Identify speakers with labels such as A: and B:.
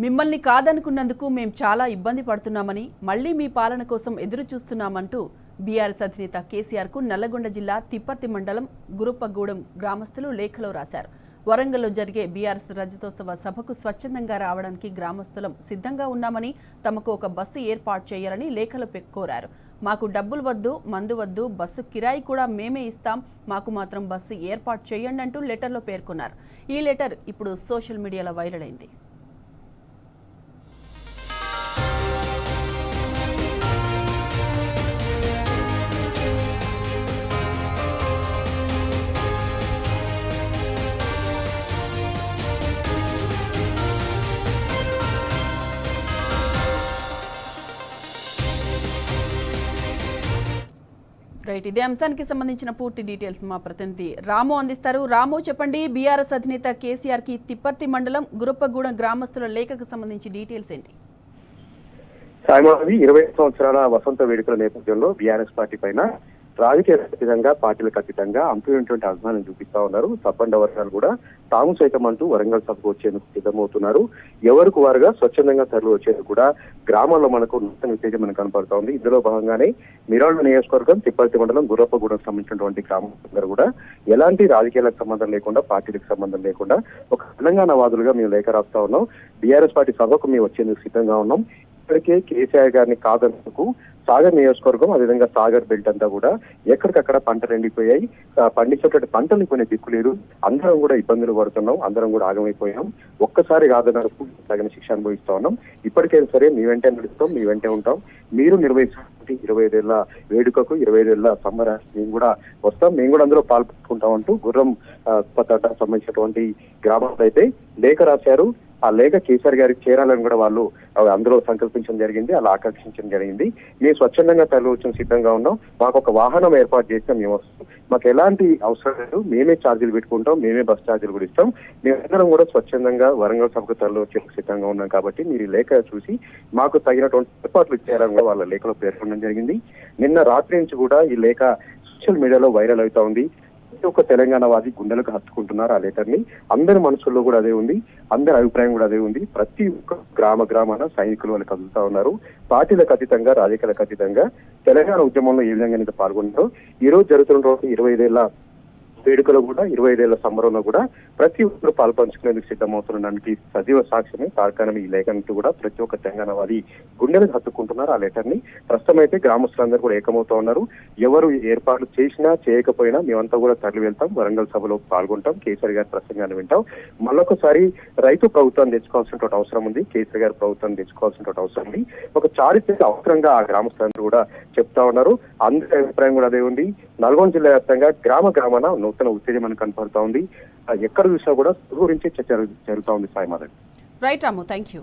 A: మిమ్మల్ని కాదనుకున్నందుకు మేం చాలా ఇబ్బంది పడుతున్నామని, మళ్లీ మీ పాలన కోసం ఎదురు చూస్తున్నామంటూ బీఆర్ఎస్ అధినేత కేసీఆర్కు నల్లగొండ జిల్లా తిప్పర్తి మండలం గురుప్పగూడెం గ్రామస్తులు లేఖలో రాశారు. వరంగల్లో జరిగే బీఆర్ఎస్ రజతోత్సవ సభకు స్వచ్ఛందంగా రావడానికి గ్రామస్తులం సిద్ధంగా ఉన్నామని, తమకు ఒక బస్సు ఏర్పాటు చేయాలని లేఖలో కోరారు. మాకు డబ్బులు వద్దు, మందు వద్దు, బస్సు కిరాయి కూడా మేమే ఇస్తాం, మాకు మాత్రం బస్సు ఏర్పాటు చేయండి అంటూ లెటర్లో పేర్కొన్నారు. ఈ లెటర్ ఇప్పుడు సోషల్ మీడియాలో వైరల్ అయింది. రైట్, ఇదే అంశానికి సంబంధించిన పూర్తి డీటెయిల్స్ మా ప్రతినిధి రాము అందిస్తారు. రాము, చెప్పండి, బీఆర్ఎస్ అధినేత కేసీఆర్ కి తిప్పర్తి మండలం గురుప్పగూడెం గ్రామస్తుల లేఖకు సంబంధించి డీటెయిల్స్ ఏంటి?
B: సాయమావి 20 సంవత్సరాల వసంత వేడుకల నేపథ్యంలో బీఆర్ఎస్ పార్టీ పైన రాజకీయ ఖచ్చితంగా పార్టీలకు అతీతంగా అంతున్నటువంటి అభిమానం చూపిస్తా ఉన్నారు. సబ్బండ వర్గాలు కూడా తాము సైతం అంటూ వరంగల్ సభకు వచ్చేందుకు సిద్ధమవుతున్నారు. ఎవరికి వారుగా స్వచ్ఛందంగా తరలి వచ్చేందుకు కూడా గ్రామాల్లో మనకు నూతన ఉత్తేజం మనకు కనపడుతూ ఉంది. ఇందులో భాగంగానే మిరాళ్ళ నియోజకవర్గం తిప్పర్తి మండలం గుర్రప్పగూడెం సంబంధించినటువంటి గ్రామం కూడా ఎలాంటి రాజకీయాలకు సంబంధం లేకుండా, పార్టీలకు సంబంధం లేకుండా ఒక తెలంగాణ వాదులుగా మేము లేఖ రాస్తా ఉన్నాం. బీఆర్ఎస్ పార్టీ సభకు మేము వచ్చేందుకు సిద్ధంగా ఉన్నాం. ఇప్పటికే కేసీఆర్ గారిని కాదన్నందుకు సాగర్ నియోజకవర్గం, అదేవిధంగా సాగర్ బెల్ట్ అంతా కూడా ఎక్కడికక్కడ పంటలు ఎండిపోయాయి. పండించేటువంటి పంటలు కొనే దిక్కు లేదు. అందరం కూడా ఇబ్బందులు పడుతున్నాం, అందరం కూడా ఆగమైపోయాం. ఒక్కసారి కాదన్నరకు తగిన శిక్ష అనుభవిస్తా ఉన్నాం. ఇప్పటికైనా సరే మీ వెంటే నడుస్తాం, మీ వెంటే ఉంటాం. మీరు నిర్వహించినటువంటి 25 ఏళ్ల వేడుకకు, 25 ఏళ్ల సంబరానికి మేము కూడా వస్తాం, మేము కూడా అందులో పాల్పంచుకుంటాం అంటూ గుర్రం సంబంధించినటువంటి గ్రామాలు అయితే లేఖ రాశారు. ఆ లేఖ కేసీఆర్ గారికి చేరాలని కూడా వాళ్ళు అందులో సంకల్పించడం జరిగింది, అలా ఆకర్షించడం జరిగింది. మేము స్వచ్ఛందంగా తరలి వచ్చిన సిద్ధంగా ఉన్నాం, మాకు ఒక వాహనం ఏర్పాటు చేస్తే మేము వస్తాం, మాకు ఎలాంటి అవసరం లేదు, మేమే ఛార్జీలు పెట్టుకుంటాం, మేమే బస్ ఛార్జీలు కూడా ఇస్తాం, మేమందరం కూడా స్వచ్ఛందంగా వరంగల్ సభకు తరలి వచ్చేందుకు సిద్ధంగా ఉన్నాం. కాబట్టి మీరు లేఖ చూసి మాకు తగినటువంటి ఏర్పాట్లు ఇచ్చారని కూడా వాళ్ళ లేఖలో పేర్కొనడం జరిగింది. నిన్న రాత్రి నుంచి కూడా ఈ లేఖ సోషల్ మీడియాలో వైరల్ అవుతా ఉంది. ఒక తెలంగాణ వాది గుండెలకు హత్తుకుంటున్నారు ఆ లెటర్ ని. అందరి మనసుల్లో కూడా అదే ఉంది, అందరి అభిప్రాయం కూడా అదే ఉంది. ప్రతి ఒక్క గ్రామాన సైనికులు వాళ్ళు కదులుతా ఉన్నారు. పార్టీలకు అతీతంగా, రాజకీయాలకు అతీతంగా తెలంగాణ ఉద్యమంలో ఏ విధంగా పాల్గొంటారో ఈ రోజు జరుగుతున్న 25 ఏళ్ల వేడుకలో కూడా, 25 ఏళ్ల సంబరంలో కూడా ప్రతి ఒక్కరు పాల్పంచుకునేందుకు సిద్ధమవుతున్నడానికి సజీవ సాక్ష్యమే తార్కాణం ఈ లేఖనంటూ కూడా ప్రతి ఒక్క తెలంగాణవాది గుండెలకు హత్తుకుంటున్నారు ఆ లెటర్ ని. ప్రస్తుతం అయితే గ్రామస్తులందరూ కూడా ఏకమవుతా ఉన్నారు. ఎవరు ఏర్పాట్లు చేసినా చేయకపోయినా మేమంతా కూడా తరలి వెళ్తాం, వరంగల్ సభలో పాల్గొంటాం, కేసీఆర్ గారి ప్రసంగాన్ని వింటాం. మళ్ళొకసారి రైతు ప్రభుత్వాన్ని తెచ్చుకోవాల్సిన అవసరం ఉంది, కేసీఆర్ గారి ప్రభుత్వాన్ని తెచ్చుకోవాల్సిన అవసరం ఉంది. ఒక చారిత్రక అవసరంగా ఆ గ్రామస్తులందరూ కూడా చెప్తా ఉన్నారు. అందరి అభిప్రాయం కూడా అదే ఉంది. నల్గొండ జిల్లా వ్యాప్తంగా గ్రామాన నూతన ఉత్తేజం మనకు కనపడుతూ ఉంది. ఎక్కడ చూసినా కూడా గురించి చర్చ జరుగుతూ ఉంది. Sai Madhav.
A: Right Ramu, thank you.